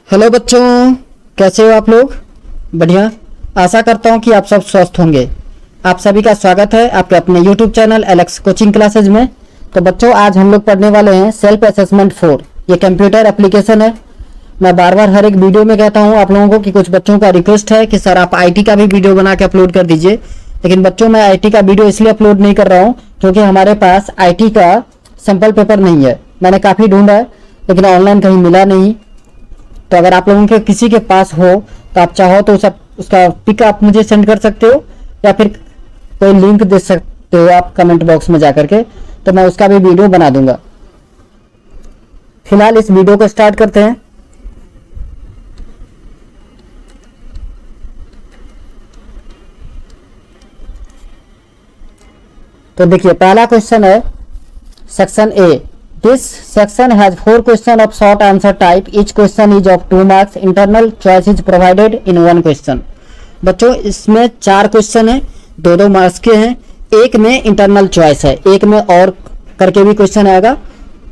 Hello बच्चों, कैसे हो आप लोग? बढ़िया। आशा करता हूँ कि आप सब स्वस्थ होंगे। आप सभी का स्वागत है आपके अपने YouTube channel Alex coaching classes में। तो बच्चों, आज हम लोग पढ़ने वाले हैं सेल्फ असेसमेंट 4। ये कंप्यूटर एप्लीकेशन है। मैं बार बार हर एक वीडियो में कहता हूँ आप लोगों को कि कुछ बच्चों का रिक्वेस्ट है कि सर आप आईटी का भी वीडियो बना के अपलोड कर दीजिए। लेकिन बच्चों, मैं आईटी का वीडियो इसलिए अपलोड नहीं कर रहा हूँ क्योंकि हमारे पास आईटी का सैंपल पेपर नहीं है। मैंने काफ़ी ढूंढा है लेकिन ऑनलाइन कहीं मिला नहीं। तो अगर आप लोगों के किसी के पास हो तो आप चाहो तो उसका पिक आप मुझे सेंड कर सकते हो या फिर कोई लिंक दे सकते हो आप कमेंट बॉक्स में जाकर के, तो मैं उसका भी वीडियो बना दूंगा। फिलहाल इस वीडियो को स्टार्ट करते हैं। तो देखिए, पहला क्वेश्चन है section A. This section has 4 questions of short answer type. Each question is of 2 marks. Internal choice is provided in 1 question. बच्चों, इसमें 4 क्वेश्चन हैं, 2-2 मार्क्स के हैं। एक में इंटरनल चॉइस है, एक में और करके भी क्वेश्चन आएगा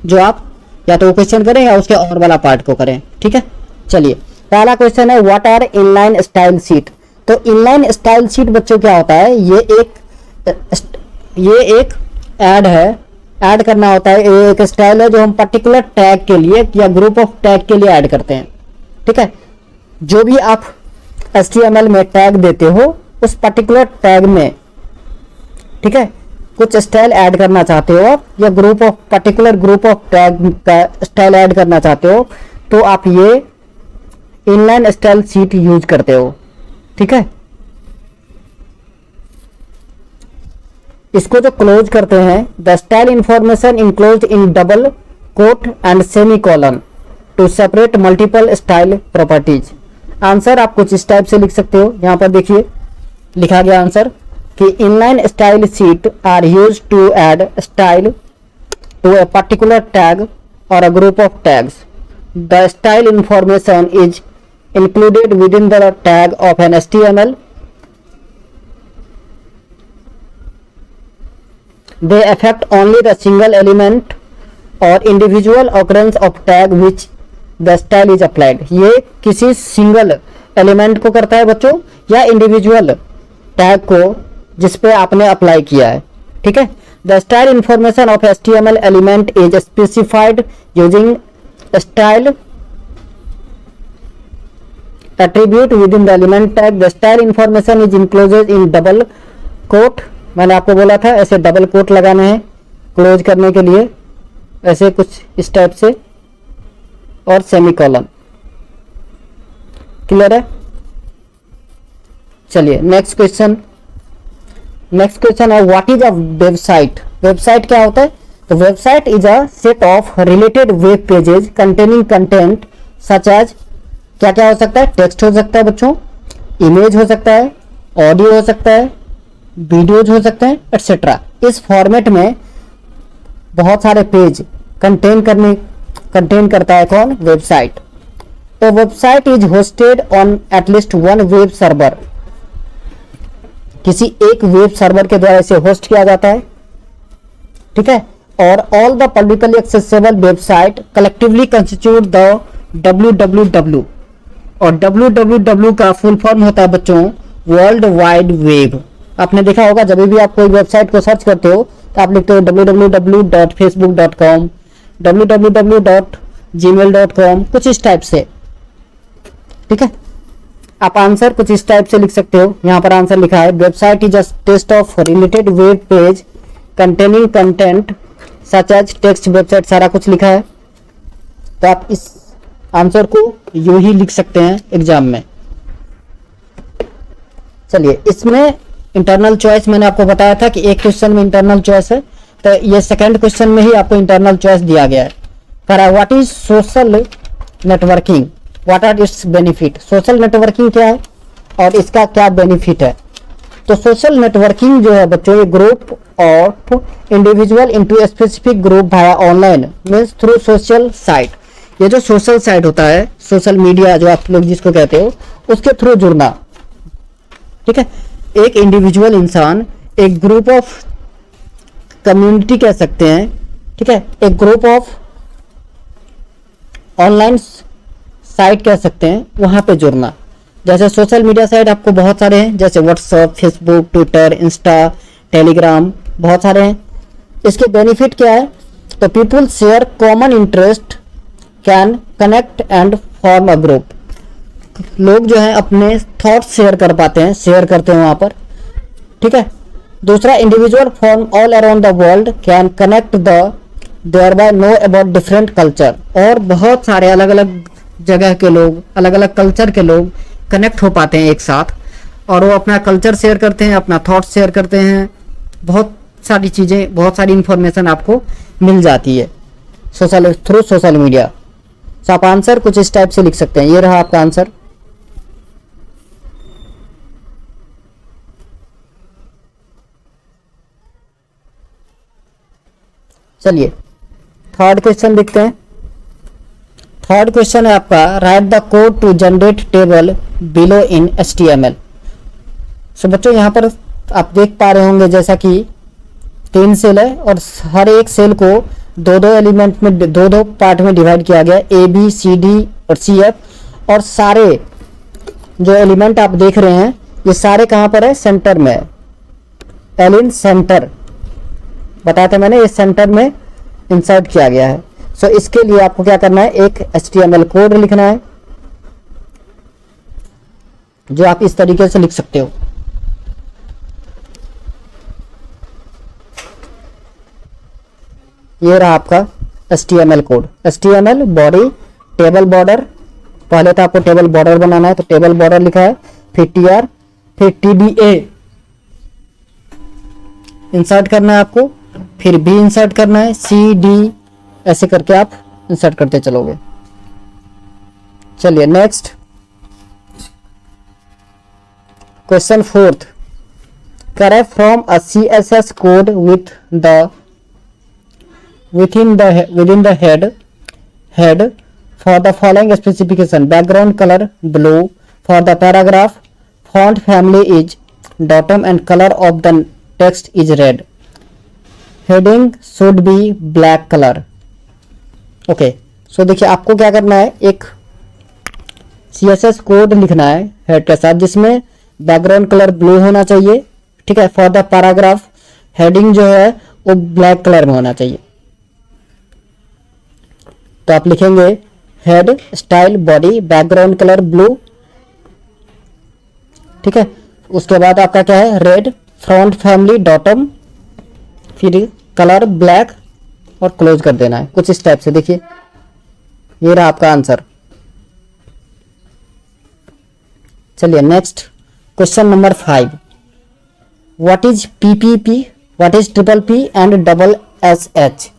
जो आप या तो वो क्वेश्चन करें या उसके और वाला पार्ट को करें। ठीक है, चलिए। पहला क्वेश्चन है what are inline style sheet. तो इनलाइन स्टाइल शीट बच्चों क्या होता है? ये एक ऐड है। ऐड करना होता है, ये एक स्टाइल है जो हम पर्टिकुलर टैग के लिए या ग्रुप ऑफ टैग के लिए ऐड करते हैं। ठीक है, जो भी आप HTML में टैग देते हो उस पर्टिकुलर टैग में, ठीक है, कुछ स्टाइल ऐड करना चाहते हो आप या पर्टिकुलर ग्रुप ऑफ टैग का स्टाइल ऐड करना चाहते हो तो आप ये इनलाइन स्टाइल शीट यूज करते हो। ठीक है, इसको जो क्लोज करते हैं, the style information enclose in double quote and semicolon to separate multiple style properties. Answer आप कुछ इस टाइप से लिख सकते हो। यहाँ पर देखिए लिखा गया आंसर कि inline style sheet are use to add style to a particular tag और a group of tags. The style information is included with in the tag of an HTML. They affect only the single element or individual occurrence of tag which the style is applied. ये किसी single element को करता है बच्चों या individual tag को जिस पे आपने अप्लाई किया है। ठीक है, the style information of HTML element is specified using style attribute within the element tag. The style information is enclosed in double quote. मैंने आपको बोला था ऐसे डबल कोट लगाने हैं क्लोज करने के लिए, ऐसे कुछ इस टाइप से, और सेमीकोलन। क्लियर है? चलिए नेक्स्ट क्वेश्चन है what is a website. Website क्या होता है? तो website is a set of related web pages containing content such as, क्या क्या हो सकता है? टेक्स्ट हो सकता है बच्चों, इमेज हो सकता है, ऑडियो हो सकता है, वीडियोज हो सकते हैं, एटसेट्रा। इस फॉर्मेट में बहुत सारे पेज कंटेन करता है कौन? वेबसाइट। तो website is hosted on at least 1 web server. किसी एक वेब सर्वर के द्वारा इसे होस्ट किया जाता है। ठीक है, और all the publicly accessible website collectively constitute the www। और www का फुल फॉर्म होता है बच्चों वर्ल्ड वाइड वेब। आपने देखा होगा जब भी आप कोई वेबसाइट को सर्च करते हो तो आप लिखते हो www.facebook.com, www.gmail.com, कुछ इस टाइप से। ठीक है, आप आंसर कुछ इस टाइप से लिख सकते हो। यहाँ पर आंसर लिखा है website is a test of related web page containing content such as text. Website सारा कुछ लिखा है, तो आप इस आंसर को यूं ही लिख सकते हैं एग्जाम में। चलिए, इसमें इंटरनल चॉइस मैंने आपको बताया था कि एक क्वेश्चन में इंटरनल चॉइस है, तो ये सेकंड क्वेश्चन में ही आपको इंटरनल चॉइस दिया गया है। What is social networking, what are its benefit. Social networking क्या है और इसका क्या बेनिफिट है? तो सोशल नेटवर्किंग जो है बच्चों, ये group of individual into specific group via online means through social site. ये जो सोशल साइट होता है, सोशल मीडिया जो आप लोग जिसको कहते हो, उसके थ्रू जुड़ना। ठीक है, एक इंडिविजुअल इंसान एक ग्रुप ऑफ कम्युनिटी कह सकते हैं, ठीक है, एक ग्रुप ऑफ ऑनलाइन साइट कह सकते हैं, वहाँ पे जुड़ना। जैसे सोशल मीडिया साइट आपको बहुत सारे हैं, जैसे WhatsApp, Facebook, Twitter, Insta, Telegram, बहुत सारे हैं। इसके बेनिफिट क्या है? तो people share common interest, can connect and form a group. लोग जो है अपने थॉट्स शेयर कर पाते हैं, शेयर करते हैं वहाँ पर, ठीक है। दूसरा, individual from all around the world can connect the there by know about different culture. और बहुत सारे अलग अलग जगह के लोग, अलग अलग कल्चर के लोग कनेक्ट हो पाते हैं एक साथ, और वो अपना कल्चर शेयर करते हैं, अपना थॉट्स शेयर करते हैं। बहुत सारी चीज़ें, बहुत सारी इंफॉर्मेशन आपको मिल जाती है थ्रू सोशल मीडिया। तो आप आंसर कुछ इस टाइप से लिख सकते हैं। ये रहा आपका आंसर। चलिए थर्ड क्वेश्चन देखते हैं। थर्ड क्वेश्चन है आपका, write the code to generate table below in HTML। So बच्चों यहाँ पर आप देख पा रहे होंगे जैसा कि 3 सेल है और हर एक सेल को दो दो एलिमेंट में, दो दो पार्ट में डिवाइड किया गया, ABCD और CF। और सारे जो एलिमेंट आप देख रहे हैं ये सारे कहाँ पर है? सेंटर में है। एल इन सेंटर बताया था मैंने, ये सेंटर में इंसर्ट किया गया है। सो इसके लिए आपको क्या करना है? एक HTML कोड लिखना है जो आप इस तरीके से लिख सकते हो। ये रहा आपका HTML code. HTML body table border, पहले तो आपको टेबल बॉर्डर बनाना है तो टेबल बॉर्डर लिखा है, फिर TR, फिर TBA इंसर्ट करना है आपको, फिर B इंसर्ट करना है, CD, ऐसे करके आप इंसर्ट करते चलोगे। चलिए next question fourth, correct from a CSS code within the head for the following specification: background color blue, for the paragraph font family is datum and color of the text is red, heading should be black color। Okay so देखिए आपको क्या करना है, एक CSS code लिखना है head के साथ जिसमें बैकग्राउंड कलर ब्लू होना चाहिए, ठीक है। फॉर द पैराग्राफ हेडिंग जो है वो ब्लैक कलर में होना चाहिए। तो आप लिखेंगे head style body background colour blue, ठीक है। उसके बाद आपका क्या है? रेड, फ्रंट फैमिली डॉटम, फिर कलर ब्लैक और क्लोज कर देना है कुछ इस टाइप से। देखिए ये रहा आपका आंसर। चलिए next question number 5, what is PPP, what is PPP and SSH।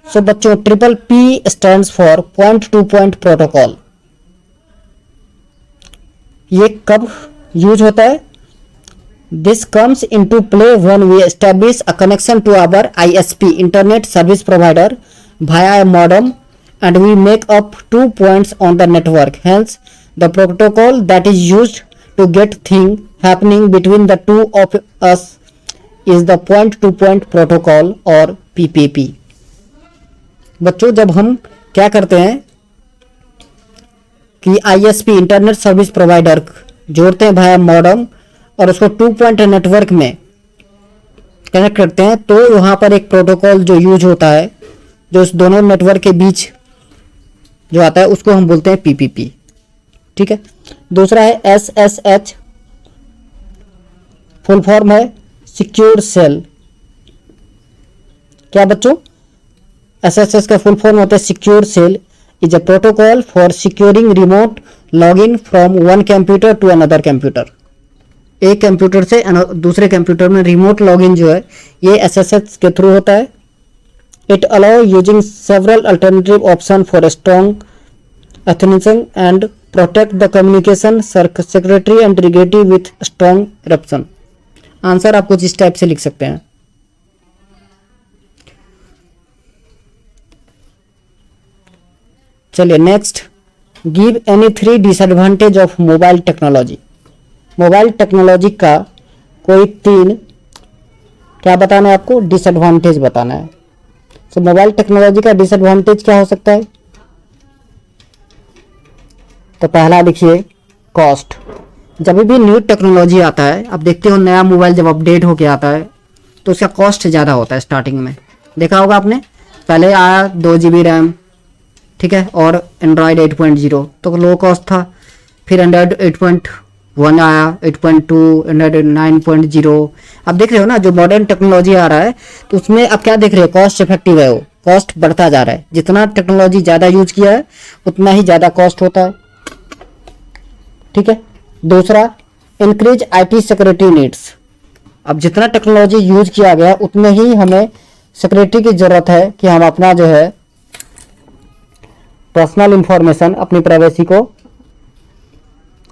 So बच्चों PP stands for point to point protocol. ये कब यूज होता है? This comes into play when we establish a connection to our ISP internet service provider via a modem and we make up 2 points on the network. Hence the protocol that is used to get thing happening between the two of us is the point to point protocol or PPP। बच्चों जब हम क्या करते हैं कि ISP internet service provider जोड़ते हैं भाया modem और उसको 2 पॉइंट नेटवर्क में कनेक्ट करते हैं, तो वहाँ पर एक प्रोटोकॉल जो यूज होता है जो उस दोनों नेटवर्क के बीच जो आता है उसको हम बोलते हैं PPP, ठीक है। दूसरा है SSH, फुल फॉर्म है सिक्योर सेल। क्या बच्चों? SSH का फुल फॉर्म होता है secure shell, is a protocol for securing remote login from one computer to another computer. एक कंप्यूटर से दूसरे कंप्यूटर में रिमोट लॉगिन जो है ये SSH के थ्रू होता है। It allow using several alternative option for strong authentication and protect the communication secretary and integrity with strong encryption. Answer आप कुछ इस टाइप से लिख सकते हैं। चलिए next, give any 3 disadvantage of mobile technology. Mobile technology का कोई 3 क्या बताना है आपको? डिसएडवांटेज बताना है। तो मोबाइल टेक्नोलॉजी का डिसएडवांटेज क्या हो सकता है? तो पहला लिखिए कॉस्ट। जब भी न्यू टेक्नोलॉजी आता है, आप देखते हो नया मोबाइल जब अपडेट होके आता है तो उसका कॉस्ट ज़्यादा होता है स्टार्टिंग में। देखा होगा आपने, पहले आया 2 GB रैम, ठीक है, और एंड्रॉयड 8.0 तो लो कॉस्ट था। फिर एंड्रॉयड 8.1 आया, 8.2, एंड्रॉयड 9.0। अब देख रहे हो ना जो मॉडर्न टेक्नोलॉजी आ रहा है तो उसमें अब क्या देख रहे हो, कॉस्ट इफेक्टिव है, वो कॉस्ट बढ़ता जा रहा है। जितना टेक्नोलॉजी ज़्यादा यूज किया है उतना ही ज़्यादा कॉस्ट होता है, ठीक है। दूसरा, इंक्रीज IT सिक्योरिटी नीड्स। अब जितना टेक्नोलॉजी यूज किया गया उतने ही हमें सिक्योरिटी की जरूरत है कि हम अपना जो है पर्सनल इंफॉर्मेशन, अपनी प्राइवेसी को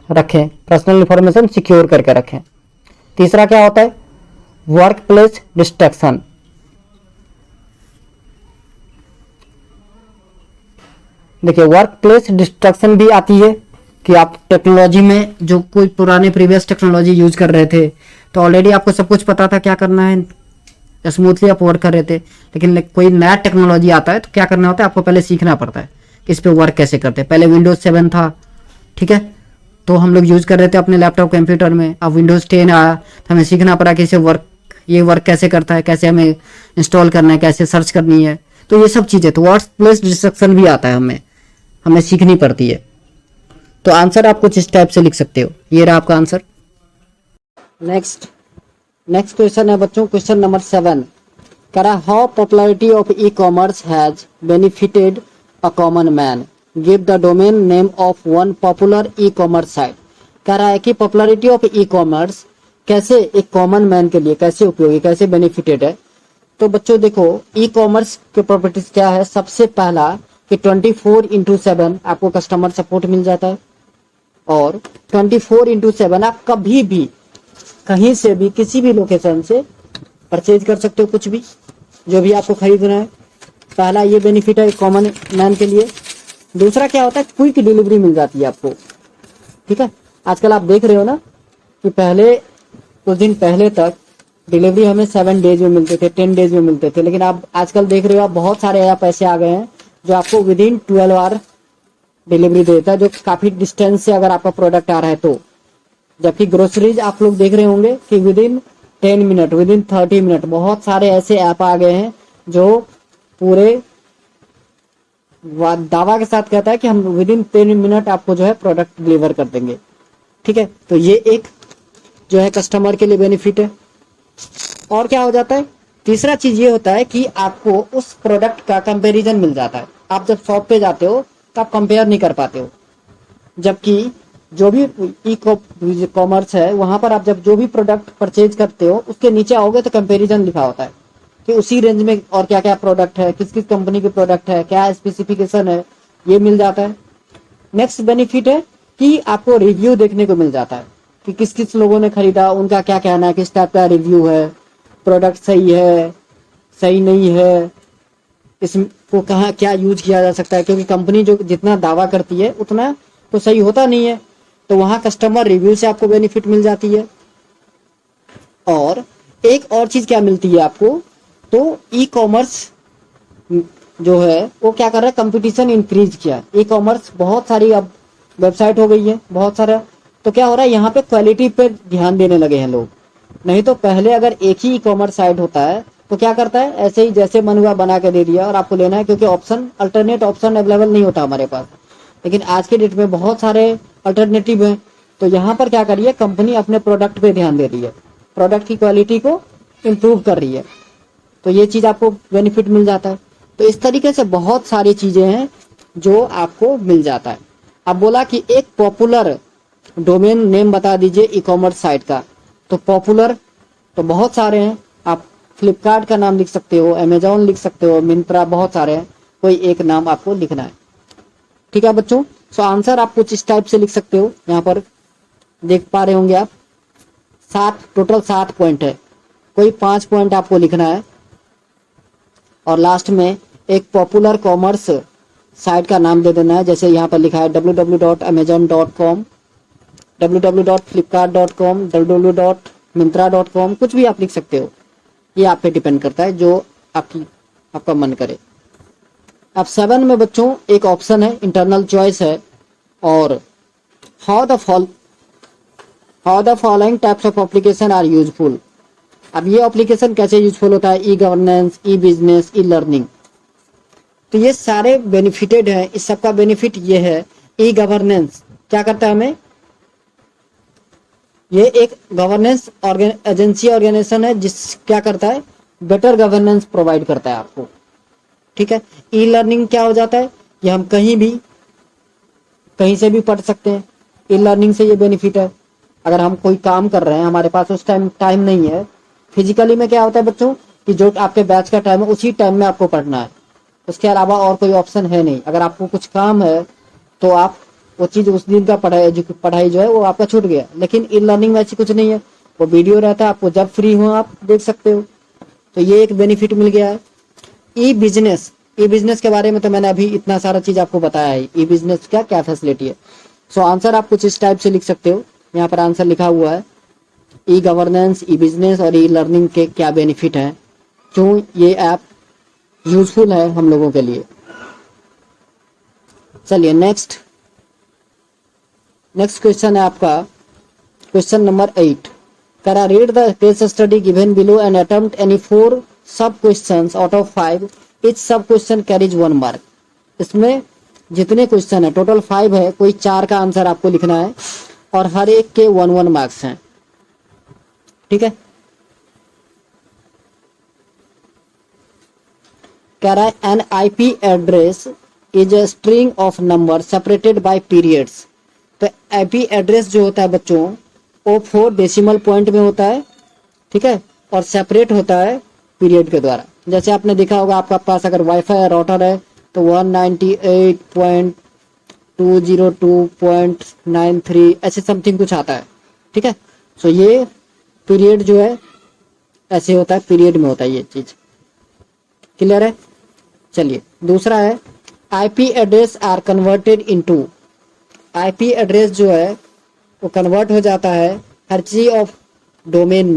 रखें, पर्सनल इंफॉर्मेशन सिक्योर करके रखें। तीसरा क्या होता है, वर्क प्लेस डिस्ट्रैक्शन। देखिए वर्क प्लेस डिस्ट्रैक्शन भी आती है कि आप टेक्नोलॉजी में जो कोई पुराने प्रीवियस टेक्नोलॉजी यूज कर रहे थे तो ऑलरेडी आपको सब कुछ पता था क्या करना है, स्मूथली आप वर्क कर रहे थे। लेकिन कोई नया टेक्नोलॉजी आता है तो क्या करना होता है, आपको पहले सीखना पड़ता है कि इस पे वर्क कैसे करते हैं। पहले विंडोज 7 था, ठीक है, तो हम लोग यूज कर रहे थे अपने लैपटॉप कंप्यूटर में। अब विंडोज 10 आया तो हमें सीखना पड़ा कि इसे ये वर्क कैसे करता है, कैसे हमें इंस्टॉल करना है, कैसे सर्च करनी है। तो ये सब चीज़ें, तो वर्क प्लेस डिस्ट्रक्शन भी आता है, हमें सीखनी पड़ती है। तो आंसर आप कुछ इस टाइप से लिख सकते हो। ये रहा आपका आंसर। नेक्स्ट क्वेश्चन है बच्चों, क्वेश्चन नंबर 7। कह रहा how popularity of e commerce has benefited a common man, give the domain name of one popular e commerce site. कह रहा है कि पॉपुलैरिटी ऑफ ई कॉमर्स कैसे एक कॉमन मैन के लिए कैसे उपयोगी, कैसे बेनिफिटेड है। तो बच्चों देखो ई कॉमर्स के प्रॉपर्टीज क्या है। सबसे पहला कि 24/7 आपको कस्टमर सपोर्ट मिल जाता है, और 24/7 आप कभी भी कहीं से भी किसी भी लोकेशन से परचेज कर सकते हो, कुछ भी जो भी आपको खरीदना है। पहला ये बेनिफिट है कॉमन मैन के लिए। दूसरा क्या होता है, क्विक डिलीवरी मिल जाती है आपको, ठीक है। आजकल आप देख रहे हो ना कि पहले कुछ दिन पहले तक डिलीवरी हमें 7 डेज में मिलते थे, 10 डेज में मिलते थे। लेकिन आप आजकल देख रहे हो आप बहुत सारे ऐप ऐसे आ गए हैं जो आपको विदिन 12 आवर डिलीवरी देता है, जो काफी डिस्टेंस से अगर आपका प्रोडक्ट आ रहा है तो। जबकि ग्रोसरीज आप लोग देख रहे होंगे कि विदिन 10 मिनट, विदिन 30 मिनट, बहुत सारे ऐसे ऐप आ गए हैं जो पूरे दावा के साथ कहता है कि हम विदिन 10 मिनट आपको जो है प्रोडक्ट डिलीवर कर देंगे, ठीक है। तो ये एक जो है कस्टमर के लिए बेनिफिट है। और क्या हो जाता है, तीसरा चीज ये होता है कि आपको उस प्रोडक्ट का कंपैरिजन मिल जाता है। आप जब शॉप पे जाते हो तो आप कंपेयर नहीं कर पाते हो, जबकि जो भी ई कॉमर्स है वहां पर आप जब जो भी प्रोडक्ट परचेज करते हो उसके नीचे आओगे तो कंपैरिजन लिखा होता है कि उसी रेंज में और क्या क्या प्रोडक्ट है, किस किस कंपनी के प्रोडक्ट है, क्या स्पेसिफिकेशन है, ये मिल जाता है। नेक्स्ट बेनिफिट है कि आपको रिव्यू देखने को मिल जाता है कि किस किस लोगों ने खरीदा, उनका क्या कहना है, किस टाइप का रिव्यू है, प्रोडक्ट सही है, सही नहीं है, इसको कहाँ क्या यूज किया जा सकता है। क्योंकि कंपनी जो जितना दावा करती है उतना तो सही होता नहीं है, तो वहां कस्टमर रिव्यू से आपको बेनिफिट मिल जाती है। और एक और चीज क्या मिलती है आपको, तो ई कॉमर्स जो है वो क्या कर रहा है, कंपटीशन इंक्रीज किया। ई कॉमर्स बहुत सारी अब वेबसाइट हो गई है, बहुत सारा। तो क्या हो रहा है, यहाँ पे क्वालिटी पे ध्यान देने लगे हैं लोग। नहीं तो पहले अगर एक ही ई कॉमर्स साइट होता है तो क्या करता है, ऐसे ही जैसे मन हुआ बना के दे दिया और आपको लेना है, क्योंकि ऑप्शन अल्टरनेट ऑप्शन अवेलेबल नहीं होता हमारे पास। लेकिन आज के डेट में बहुत सारे अल्टरनेटिव हैं। तो यहाँ पर क्या करिए, कंपनी अपने प्रोडक्ट पे ध्यान दे रही है, प्रोडक्ट की क्वालिटी को इम्प्रूव कर रही है, तो ये चीज आपको बेनिफिट मिल जाता है। तो इस तरीके से बहुत सारी चीजें हैं जो आपको मिल जाता है। अब बोला कि एक पॉपुलर डोमेन नेम बता दीजिए ई कॉमर्स साइट का। तो पॉपुलर तो बहुत सारे हैं, आप फ्लिपकार्ट का नाम लिख सकते हो, अमेजोन लिख सकते हो, मिंत्रा, बहुत सारे हैं, कोई एक नाम आपको लिखना है, ठीक है बच्चों। सो आंसर आप कुछ इस टाइप से लिख सकते हो। यहाँ पर देख पा रहे होंगे आप, 7 पॉइंट है, कोई 5 पॉइंट आपको लिखना है, और लास्ट में एक पॉपुलर कॉमर्स साइट का नाम दे देना है। जैसे यहाँ पर लिखा है www.amazon.com, www.flipkart.com, www.myntra.com, कुछ भी आप लिख सकते हो, ये आप पे डिपेंड करता है जो आपका मन करे। अब 7 में बच्चों एक ऑप्शन है, इंटरनल चॉइस है, और how the following types of application are useful. अब ये एप्लीकेशन कैसे यूजफुल होता है, e governance, e business, e learning. तो ये सारे बेनिफिटेड है, इस सबका बेनिफिट ये है। ई गवर्नेंस क्या करता है हमें, ये एक गवर्नेंस एजेंसी ऑर्गेनाइजेशन है जिस क्या करता है, बेटर गवर्नेंस प्रोवाइड करता है आपको, ठीक है। ई लर्निंग क्या हो जाता है, ये हम कहीं से भी पढ़ सकते हैं। ई लर्निंग से ये बेनिफिट है, अगर हम कोई काम कर रहे हैं, हमारे पास उस टाइम नहीं है, फिजिकली में क्या होता है बच्चों कि जो आपके बैच का टाइम है उसी टाइम में आपको पढ़ना है, उसके अलावा और कोई ऑप्शन है नहीं। अगर आपको कुछ काम है तो आप वो चीज़ उस दिन का पढ़ाई जो है वो आपका छूट गया। लेकिन ई लर्निंग में ऐसी कुछ नहीं है, वो वीडियो रहता है, आपको जब फ्री हो आप देख सकते हो। तो ये एक बेनिफिट मिल गया है। ई बिजनेस के बारे में तो मैंने अभी इतना सारा चीज़ आपको बताया है, ई बिजनेस का क्या फैसिलिटी है। सो आंसर आप कुछ इस टाइप से लिख सकते हो, यहाँ पर आंसर लिखा हुआ है, ई गवर्नेंस, ई बिजनेस और ई लर्निंग के क्या बेनिफिट हैं, क्यों ये ऐप यूजफुल है हम लोगों के लिए। चलिए नेक्स्ट क्वेश्चन है आपका, question number 8। Can I read the case study given below and attempt any 4 सब क्वेश्चंस आउट ऑफ 5, ईच सब क्वेश्चन कैरीज 1 मार्क। इसमें जितने क्वेश्चन है टोटल 5 है, कोई 4 का आंसर आपको लिखना है और हर एक के 1-1 मार्क्स हैं, ठीक है। कह रहा है N IP address is a string of number separated by periods. तो आईपी एड्रेस जो होता है बच्चों वो 4 डेसिमल पॉइंट में होता है, ठीक है, और सेपरेट होता है पीरियड के द्वारा। जैसे आपने देखा होगा आपका पास अगर वाईफाई राउटर है तो 198.202.93 ऐसे समथिंग कुछ आता है, ठीक है। सो ये पीरियड जो है ऐसे होता है, पीरियड में होता है ये चीज, क्लियर है। चलिए दूसरा है IP address are converted into. IP address जो है वो कन्वर्ट हो जाता है हर चीज ऑफ डोमेन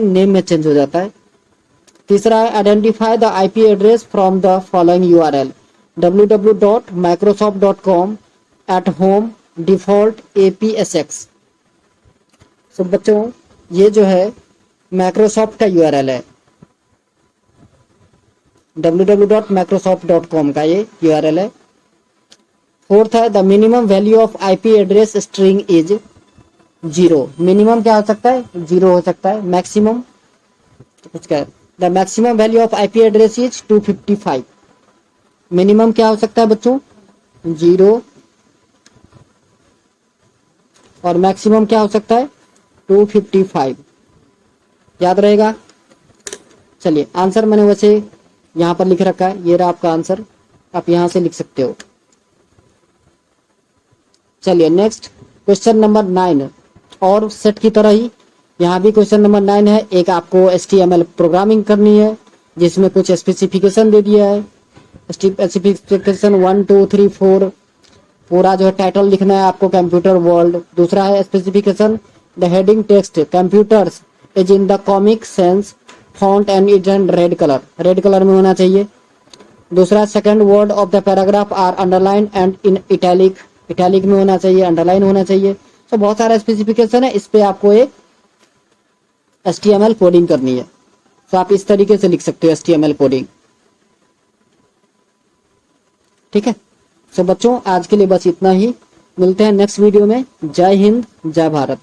नेम में चेंज हो जाता है। तीसरा है identify the IP address from the following URL www.microsoft.com @home default apsx। So बच्चों ये जो है माइक्रोसॉफ्ट का यूआरएल है, www.microsoft.com का ये यूआरएल है। फोर्थ है the minimum value of IP address string is 0। Minimum क्या हो सकता है, 0 हो सकता है। मैक्सिमम कुछ क्या, the maximum value of IP address is 255। Minimum क्या हो सकता है बच्चों, 0, और मैक्सिमम क्या हो सकता है 255, याद रहेगा। चलिए आंसर मैंने वैसे यहाँ पर लिख रखा है, ये रहा आपका आंसर, आप यहाँ से लिख सकते हो। चलिए नेक्स्ट क्वेश्चन नंबर 9, और सेट की तरह ही यहाँ भी क्वेश्चन नंबर 9 है। एक आपको HTML प्रोग्रामिंग करनी है जिसमें कुछ स्पेसिफिकेशन दे दिया है, स्पेसिफिकेशन 1 2 3 4, पूरा जो है टाइटल लिखना है आपको कंप्यूटर वर्ल्ड। दूसरा है specification the heading text computers is in the comic sans font and is in red colour में होना चाहिए। दूसरा second word of the paragraph are underline and in italic में होना चाहिए, अंडरलाइन होना चाहिए। तो बहुत सारा स्पेसिफिकेशन है, इस पे आपको एक HTML कोडिंग करनी है। तो आप इस तरीके से लिख सकते हो HTML कोडिंग, ठीक है। तो बच्चों आज के लिए बस इतना ही, मिलते हैं नेक्स्ट वीडियो में। जय हिंद, जय भारत।